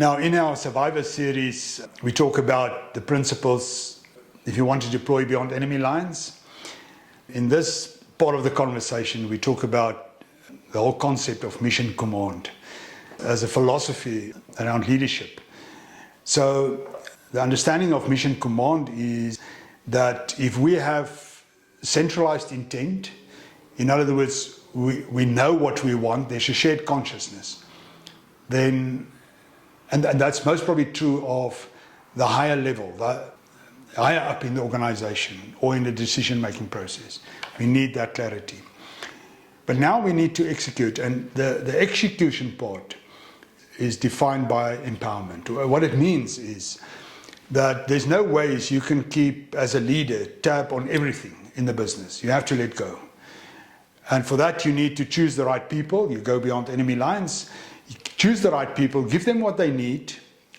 Now, in our Survivor series, we talk about the principles if you want to deploy beyond enemy lines. In this part of the conversation, we talk about the whole concept of mission command as a philosophy around leadership. So the understanding of mission command is that if we have centralized intent, in other words, we know what we want, there's a shared consciousness, then, and that's most probably true of the higher level, the higher up in the organization or in the decision-making process. We need that clarity. But now we need to execute, and the execution part is defined by empowerment. What it means is that there's no ways you can keep, as a leader, tab on everything in the business. You have to let go. And for that, you need to choose the right people. You go beyond enemy lines. You choose the right people, give them what they need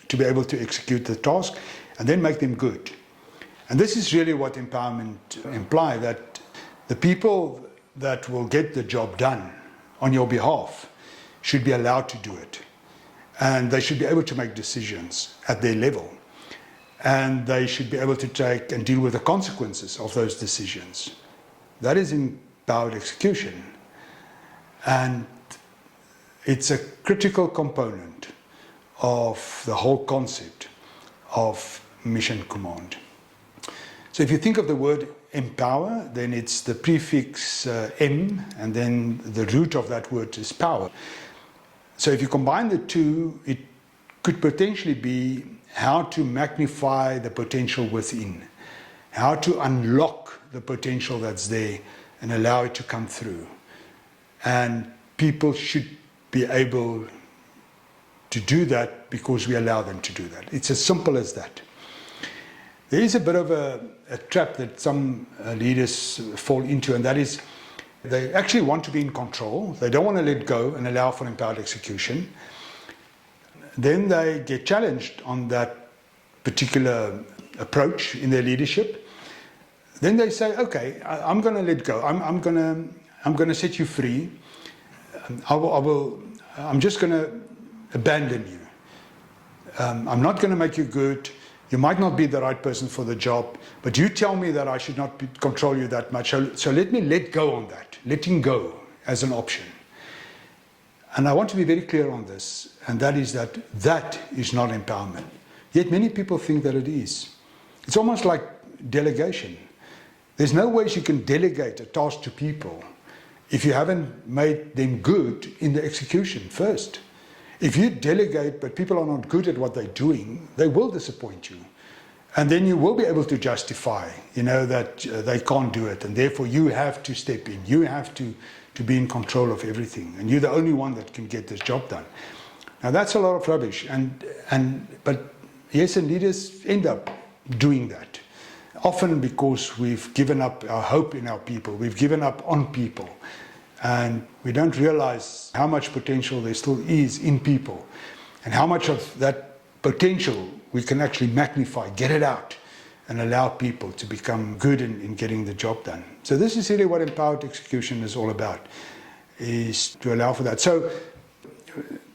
to be able to execute the task, and then make them good. And this is really what empowerment implies, that the people that will get the job done on your behalf should be allowed to do it. And they should be able to make decisions at their level. And they should be able to take and deal with the consequences of those decisions. That is empowered execution. And it's a critical component of the whole concept of mission command. So if you think of the word empower, then it's the prefix M, and then the root of that word is power. So if you combine the two, it could potentially be how to magnify the potential within, how to unlock the potential that's there and allow it to come through. And people should be able to do that because we allow them to do that. It's as simple as that. There is a bit of a trap that some leaders fall into, and that is they actually want to be in control. They don't want to let go and allow for empowered execution. Then they get challenged on that particular approach in their leadership. Then they say, okay, I'm going to let go. I'm going to set you free. I'm just going to abandon you. I'm not going to make you good. You might not be the right person for the job, but you tell me that I should not control you that much. So let me let go on that, letting go as an option. And I want to be very clear on this, and that is that is not empowerment. Yet many people think that it is. It's almost like delegation. There's no ways you can delegate a task to people if you haven't made them good in the execution first. If you delegate, but people are not good at what they're doing, they will disappoint you. And then you will be able to justify, that they can't do it. And therefore you have to step in. You have to be in control of everything. And you're the only one that can get this job done. Now that's a lot of rubbish. But yes, and leaders end up doing that. Often because we've given up our hope in our people. We've given up on people. And we don't realize how much potential there still is in people, and how much of that potential we can actually magnify, get it out, and allow people to become good in getting the job done. So this is really what empowered execution is all about, is to allow for that. So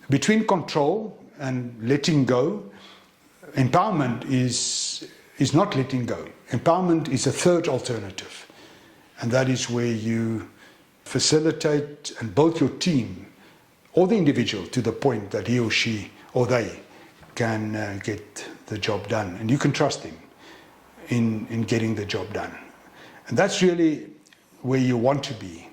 between control and letting go, empowerment is not letting go. Empowerment is a third alternative, and that is where you facilitate and build your team or the individual to the point that he or she or they can get the job done, and you can trust him in getting the job done. And that's really where you want to be,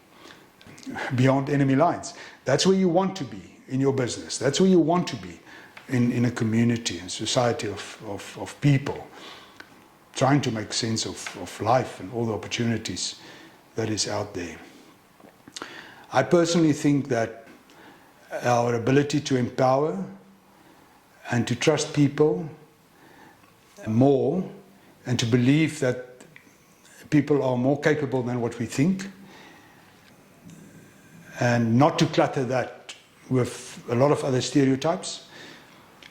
beyond enemy lines. That's where you want to be in your business. That's where you want to be in a community and society of people trying to make sense of life and all the opportunities that is out there. I personally think that our ability to empower and to trust people more, and to believe that people are more capable than what we think, and not to clutter that with a lot of other stereotypes,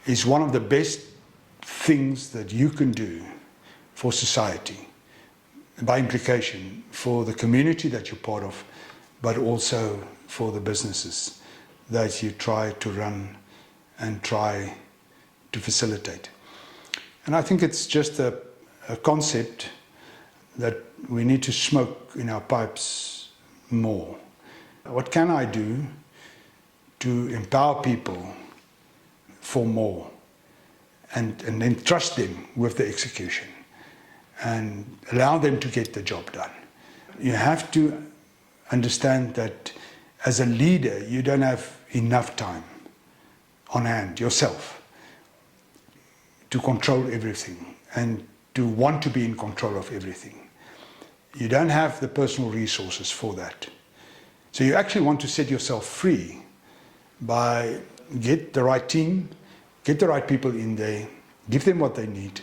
is one of the best things that you can do for society, and by implication for the community that you're part of, but also for the businesses that you try to run and try to facilitate. And I think it's just a concept that we need to smoke in our pipes more. What can I do to empower people for more and then trust them with the execution and allow them to get the job done? You have to understand that as a leader, you don't have enough time on hand yourself to control everything and to want to be in control of everything. You don't have the personal resources for that. So you actually want to set yourself free by get the right team, get the right people in there, give them what they need,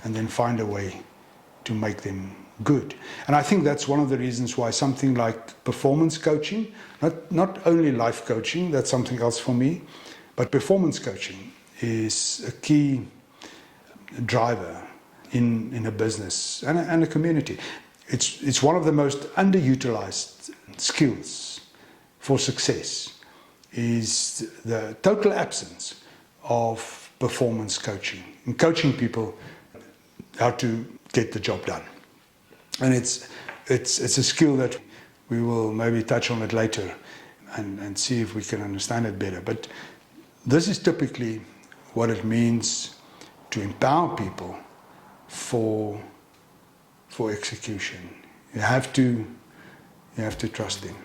and then find a way to make them good. And I think that's one of the reasons why something like performance coaching, not only life coaching, that's something else for me, but performance coaching is a key driver in a business and a community. It's one of the most underutilized skills for success, is the total absence of performance coaching and coaching people how to get the job done. And it's a skill that we will maybe touch on it later and see if we can understand it better. But this is typically what it means to empower people for execution. You have to trust them.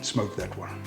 Smoke that one.